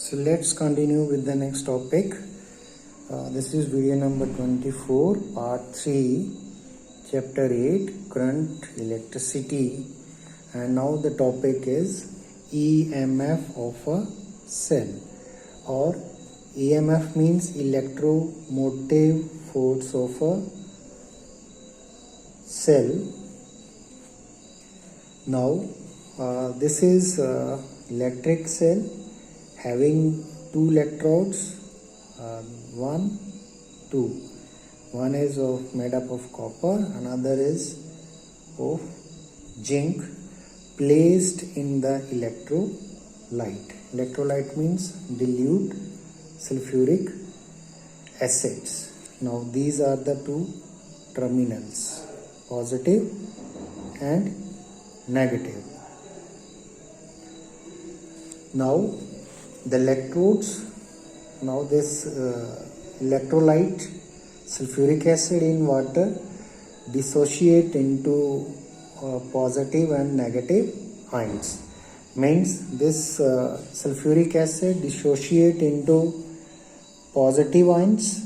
So let's continue with the next topic. This is video number 24, part 3, chapter 8, current, electricity, and now the topic is EMF of a cell, or EMF means electromotive force of a cell. Now this is electric cell having two electrodes, one is made up of copper, another is of zinc, placed in the electrolyte. Electrolyte means dilute sulfuric acids. Now these are the two terminals, positive and negative. Now the electrodes, now this electrolyte, sulfuric acid in water, dissociate into positive and negative ions. Means this sulfuric acid dissociate into positive ions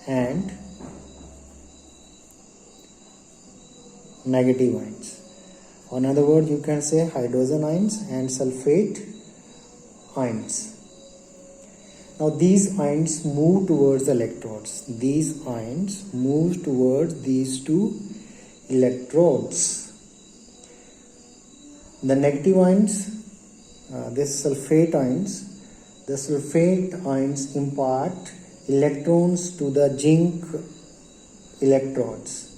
and negative ions. In other words, you can say hydrogen ions and sulfate ions. Now these ions move towards the electrodes. These ions move towards these two electrodes. The negative ions, the sulfate ions impart electrons to the zinc electrodes,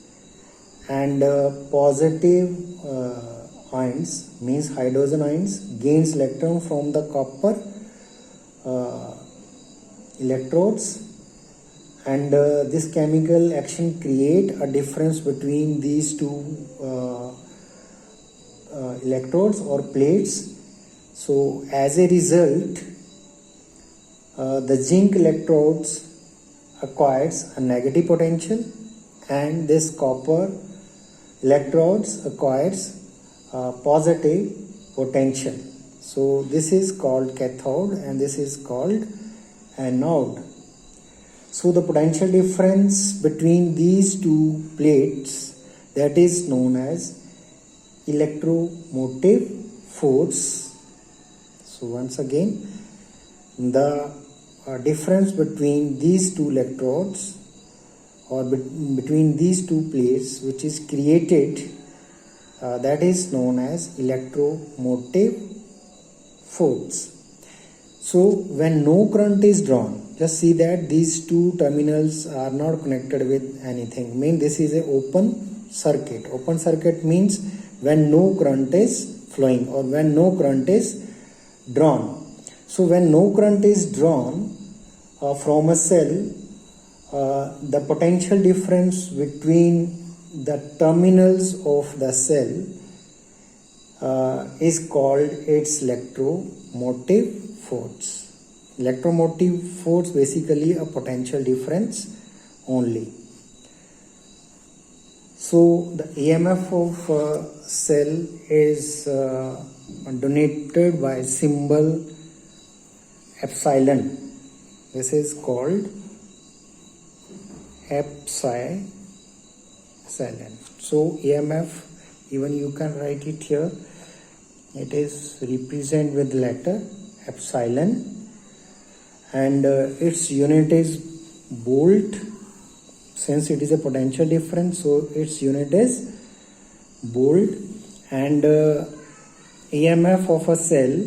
and positive ions means hydrogen ions gains electron from the copper electrodes, and this chemical action create a difference between these two electrodes or plates. So as a result, the zinc electrodes acquires a negative potential, and this copper electrodes acquires positive potential. So this is called cathode and this is called anode. So the potential difference between these two plates, that is known as electromotive force. So once again, the difference between these two electrodes or between these two plates which is created, that is known as electromotive force. So when no current is drawn, just see that these two terminals are not connected with anything. Mean this is a open circuit. Open circuit means when no current is flowing or when no current is drawn. So when no current is drawn from a cell, the potential difference between the terminals of the cell is called its electromotive force. Electromotive force basically a potential difference only. So the EMF of a cell is denoted by symbol epsilon. This is called epsilon. So EMF, even you can write it here, it is represented with letter epsilon, and its unit is volt. Since it is a potential difference, so its unit is volt, and EMF of a cell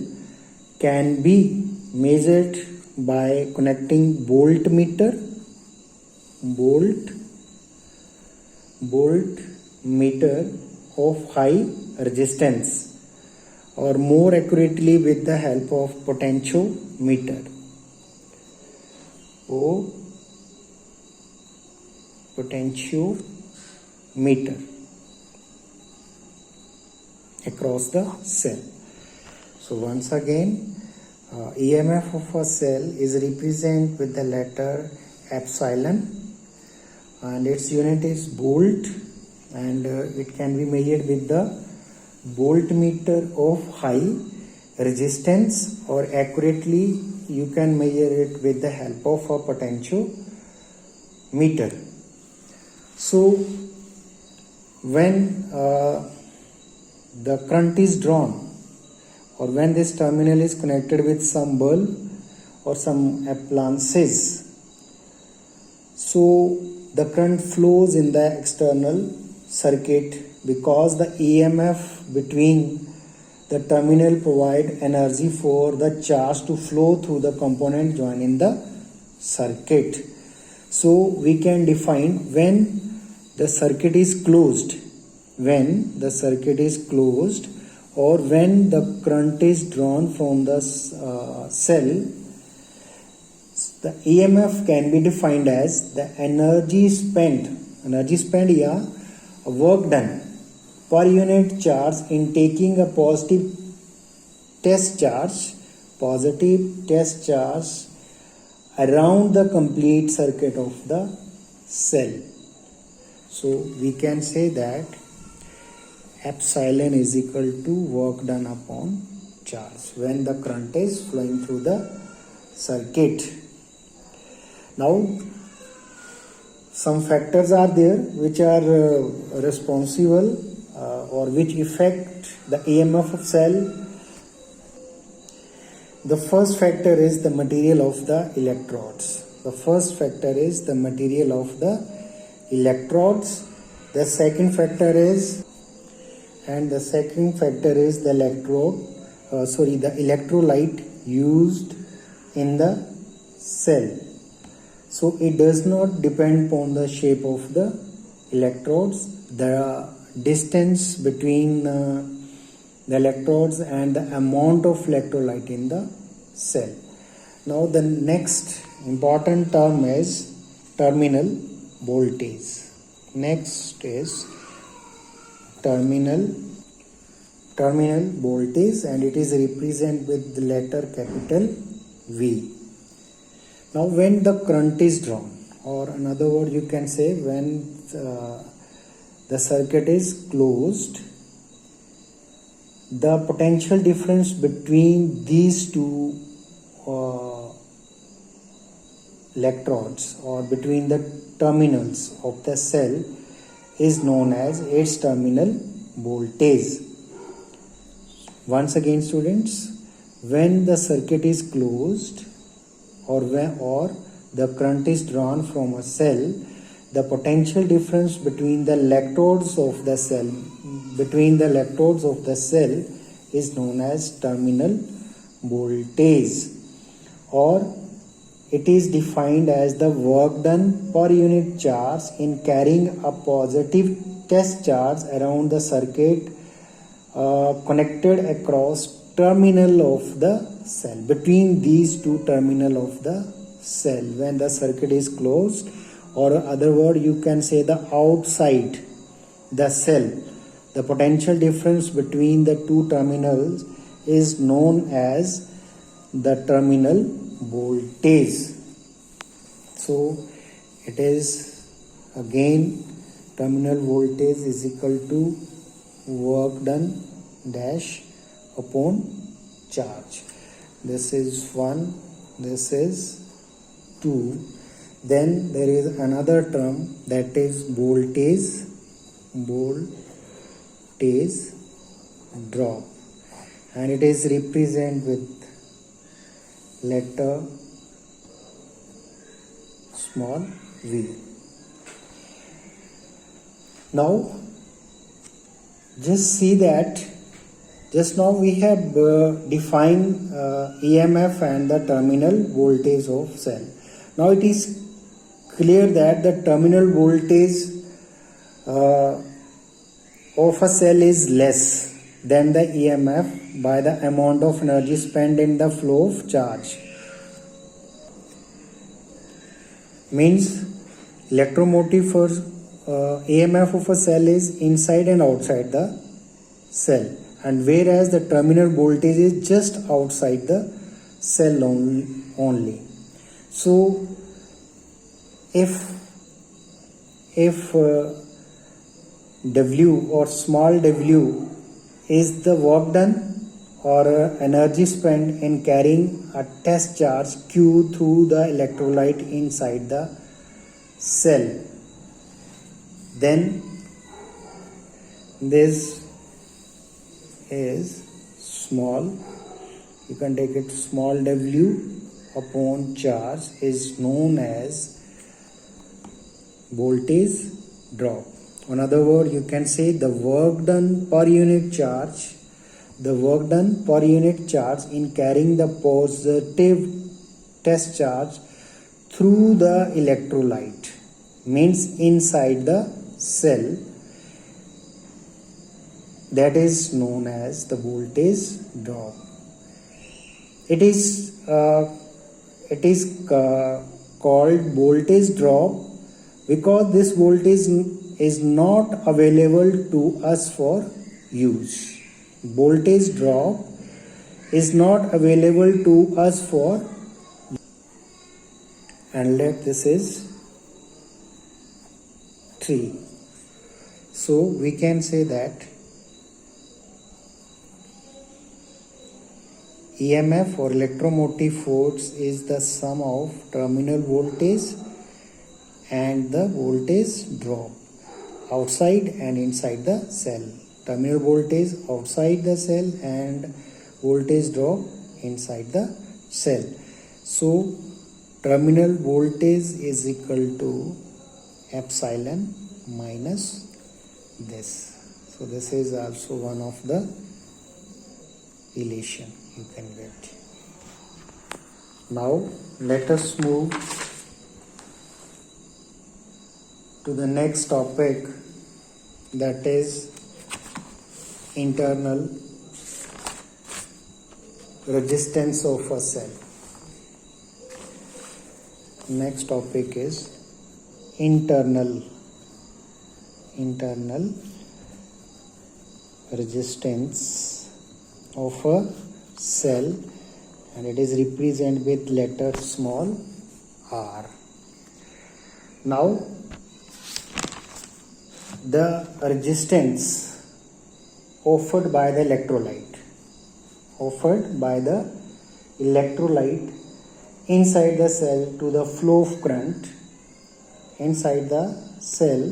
can be measured by connecting voltmeter of high resistance, or more accurately with the help of potentiometer. Potentiometer across the cell. So once again, EMF of a cell is represented with the letter epsilon, and its unit is volt, and it can be measured with the voltmeter of high resistance, or accurately you can measure it with the help of a potentiometer. So when the current is drawn, or when this terminal is connected with some bulb or some appliances, so the current flows in the external circuit because the EMF between the terminal provide energy for the charge to flow through the component joined in the circuit. So we can define when the circuit is closed, or when the current is drawn from the cell, the EMF can be defined as the energy spent work done per unit charge in taking a positive test charge around the complete circuit of the cell. So we can say that epsilon is equal to work done upon charge when the current is flowing through the circuit. Now some factors are there which are responsible or which affect the EMF of cell. The first factor is the material of the electrodes. The second factor is the electrolyte used in the cell. So it does not depend upon the shape of the electrodes, the distance between the electrodes and the amount of electrolyte in the cell. Now the next important term is terminal voltage. Next is terminal voltage, and it is represented with the letter capital V. Now when the current is drawn, or in other words you can say when the circuit is closed, the potential difference between these two electrodes or between the terminals of the cell is known as its terminal voltage. Once again students, when the circuit is closed or the current is drawn from a cell, the potential difference between the electrodes of the cell is known as terminal voltage, or it is defined as the work done per unit charge in carrying a positive test charge around the circuit connected across terminal of the cell, between these two terminal of the cell when the circuit is closed, or other word you can say the outside the cell. The potential difference between the two terminals is known as the terminal voltage. So it is again terminal voltage is equal to work done dash upon charge. This is 1, this is 2. Then there is another term, that is voltage drop, and it is represented with letter small v. Now just see that just now we have defined EMF and the terminal voltage of cell. Now it is clear that the terminal voltage of a cell is less than the EMF by the amount of energy spent in the flow of charge. Means electromotive force EMF of a cell is inside and outside the cell, and whereas the terminal voltage is just outside the cell only. So if W or small w is the work done or energy spent in carrying a test charge Q through the electrolyte inside the cell. Then this is small, you can take it small w upon charge is known as voltage drop. In other words, you can say the work done per unit charge, in carrying the positive test charge through the electrolyte, means inside the cell, that is known as the voltage drop. It is called voltage drop because this voltage is not available to us for use. Voltage drop is not available to us for, and let this is 3. So we can say that EMF or electromotive force is the sum of terminal voltage and the voltage drop outside and inside the cell. Terminal voltage outside the cell and voltage drop inside the cell. So terminal voltage is equal to epsilon minus this. So this is also one of the relation you can get. Now let us move to the next topic, that is internal resistance of a cell. Next topic is internal resistance of a cell, and it is represented with letter small r. Now the resistance offered by the electrolyte inside the cell to the flow of current inside the cell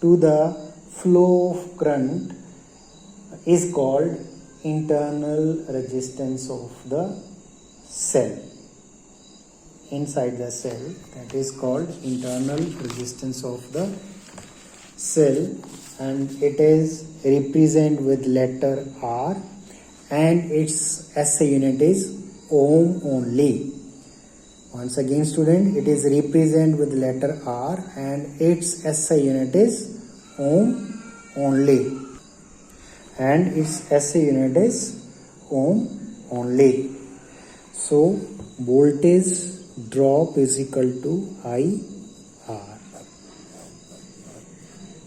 to the flow of current is called internal resistance of the cell. Inside the cell, that is called internal resistance of the cell, and it is represented with letter R, and its SI unit is ohm only. Once again student, it is represented with letter R and its SI unit is ohm only, and its SI unit is ohm only. So voltage drop is equal to IR.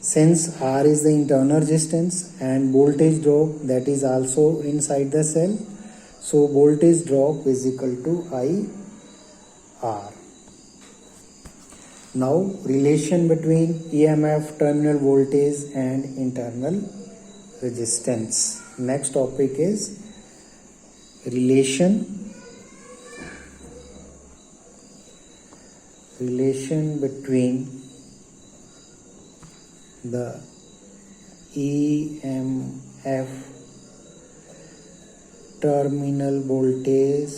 Since R is the internal resistance and voltage drop that is also inside the cell, so voltage drop is equal to IR. Now relation between EMF, terminal voltage and internal resistance. Next topic is relation between the EMF, terminal voltage,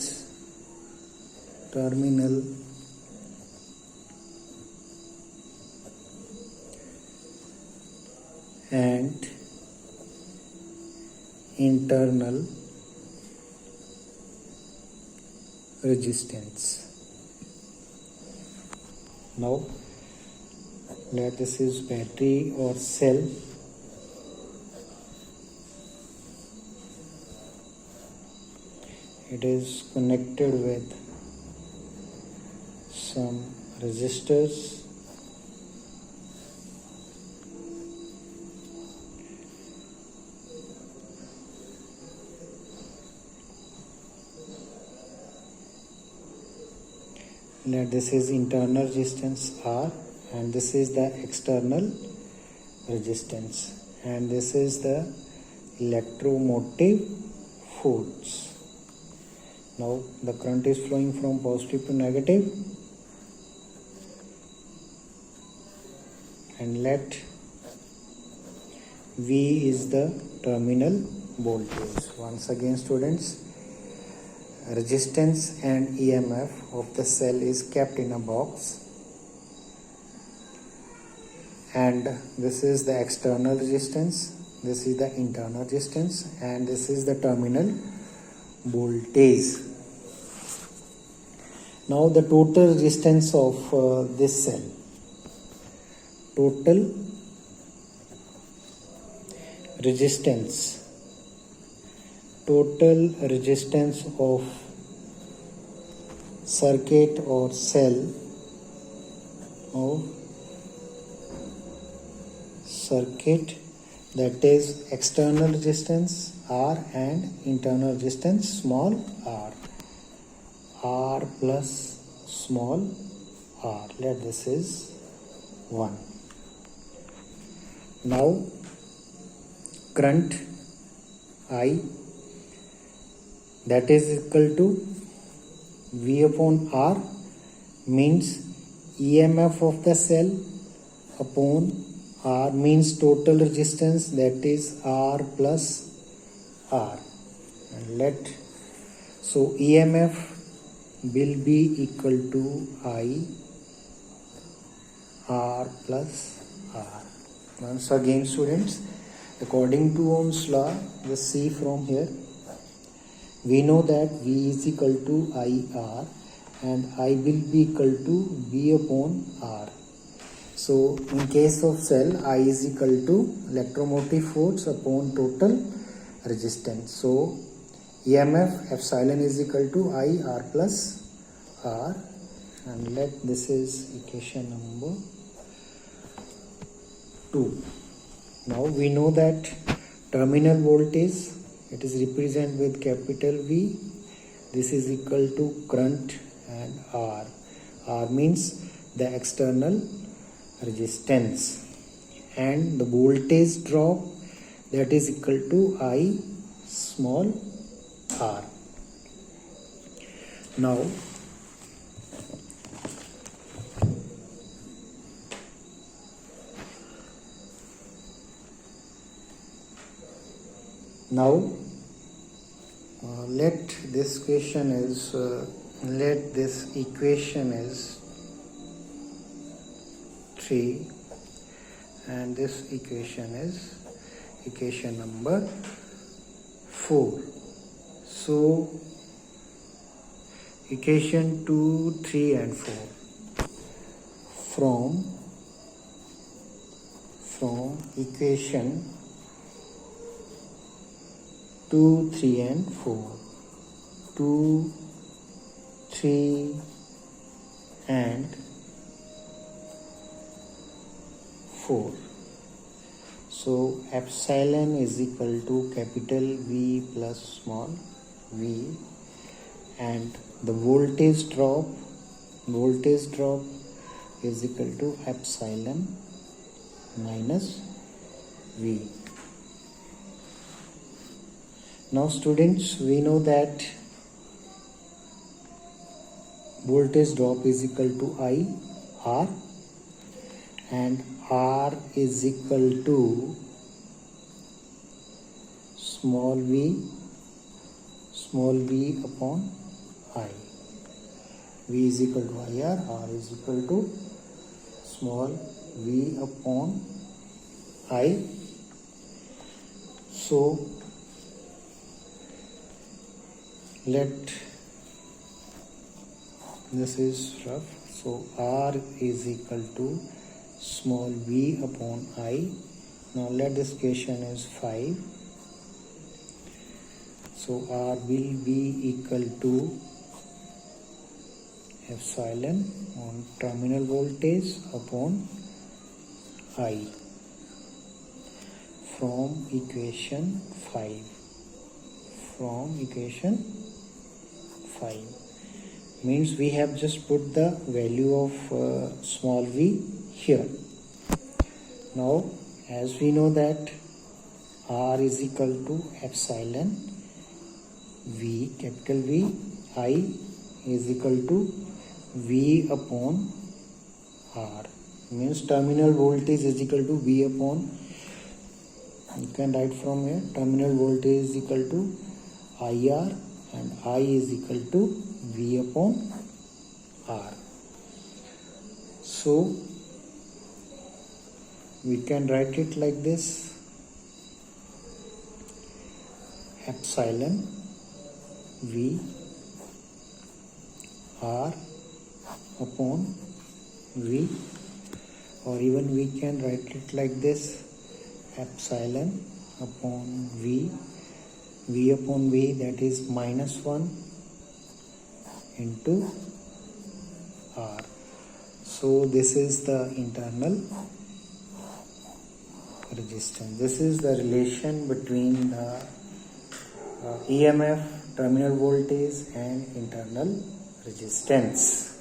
and internal resistance. Now let this is battery or cell. It is connected with some resistors. Let this is internal resistance R, and this is the external resistance, and this is the electromotive volts. Now the current is flowing from positive to negative, and let V is the terminal voltage. Once again students, resistance and EMF of the cell is kept in a box, and this is the external resistance, this is the internal resistance, and this is the terminal voltage. Now the total resistance of this cell, total resistance of circuit or cell of circuit, that is external resistance R and internal resistance small r plus small r. Let this is 1. Now current I, that is equal to V upon R, means EMF of the cell upon R, means total resistance, that is R plus R. And so EMF will be equal to I R plus R. Once again students, according to Ohm's law, just see from here, we know that V is equal to IR and I will be equal to V upon R. So in case of cell, I is equal to electromotive force upon total resistance. So EMF epsilon is equal to IR plus R, and let this is equation number 2. Now we know that terminal voltage, it is represented with capital V. This is equal to current and R. R means the external resistance, and the voltage drop, that is equal to I small r. Now let this equation is 3 and this equation is equation number 4. So equation 2, 3 and 4 from equation 2, 3 and 4. 2, 3 and 4. So epsilon is equal to capital V plus small v, and the voltage drop is equal to epsilon minus V. Now students, we know that voltage drop is equal to I R, and R is equal to small v upon I. V is equal to IR, R is equal to small v upon I. So let this is rough. So R is equal to small v upon I. Now let this equation is 5. So R will be equal to epsilon on terminal voltage upon I from equation 5. Means we have just put the value of small v here. Now as we know that R is equal to epsilon V, capital V, I is equal to V upon R. Means terminal voltage is equal to V upon, you can write from here, terminal voltage is equal to IR and I is equal to V upon R. So we can write it like this: epsilon V R upon V, or even we can write it like this: epsilon upon V, V upon V, that is -1 into R. So this is the internal resistance. This is the relation between the EMF, terminal voltage and internal resistance.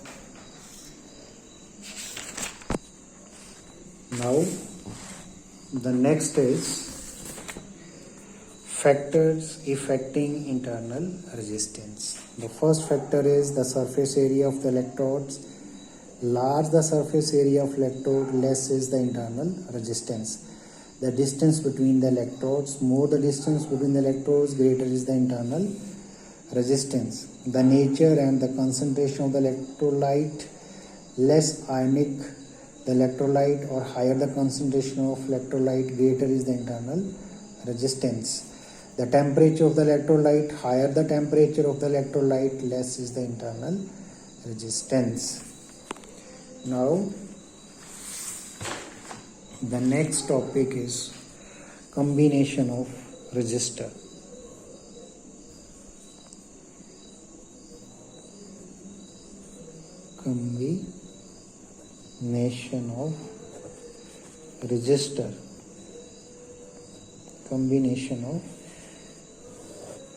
Now the next is factors affecting internal resistance. The first factor is the surface area of the electrodes. Large the surface area of electrode, less is the internal resistance. The distance between the electrodes, more the distance between the electrodes, greater is the internal resistance. The nature and the concentration of the electrolyte, less ionic the electrolyte or higher the concentration of electrolyte, greater is the internal resistance. The temperature of the electrolyte, higher the temperature of the electrolyte, less is the internal resistance. Now the next topic is combination of resistor. Combination of resistor. Combination of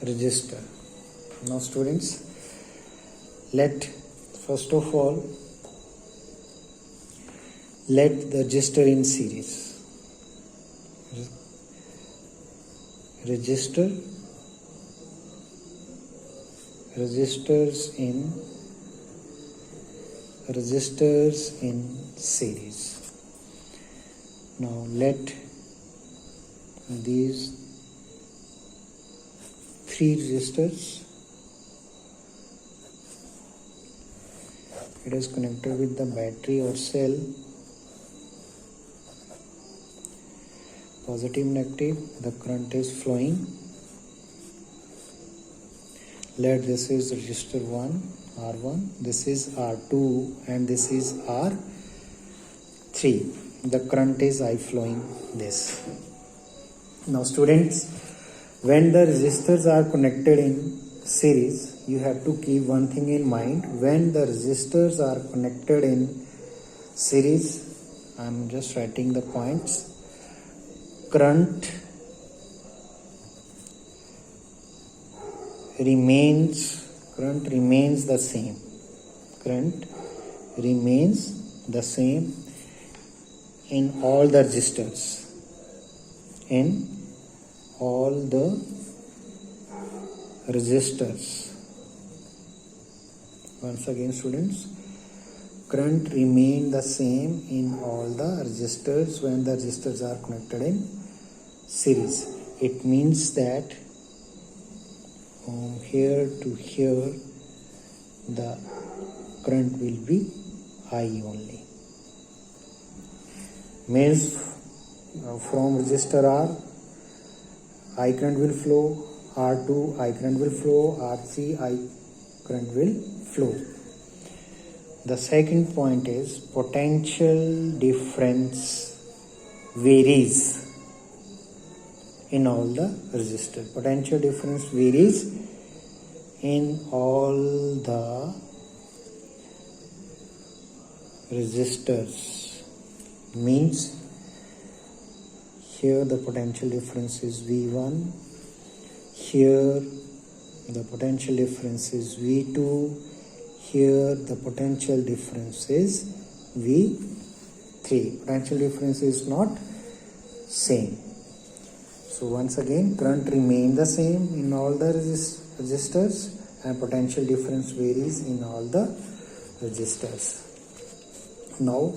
resistor. Now students, first of all, let the resistor in series. Resistors in series. Now let these three resistors, it is connected with the battery or cell, positive, negative, the current is flowing. Let this is resistor 1, R1, this is R2 and this is R3. The current is I flowing this. Now students, when the resistors are connected in series, you have to keep one thing in mind. When the resistors are connected in series, I am just writing the points. Current remains the same. Current remains the same in all the resistors. In all the resistors. Once again students, current remain the same in all the resistors when the resistors are connected in series. It means that from here to here the current will be I only. Means from resistor R, I current will flow, R2 I current will flow, R3 I current will flow. The second point is potential difference varies in all the resistors. Potential difference varies in all the resistors. Means here the potential difference is V1, here the potential difference is V2, here the potential difference is V3. Potential difference is not same. So once again, current remain the same in all the resistors, and potential difference varies in all the resistors. Now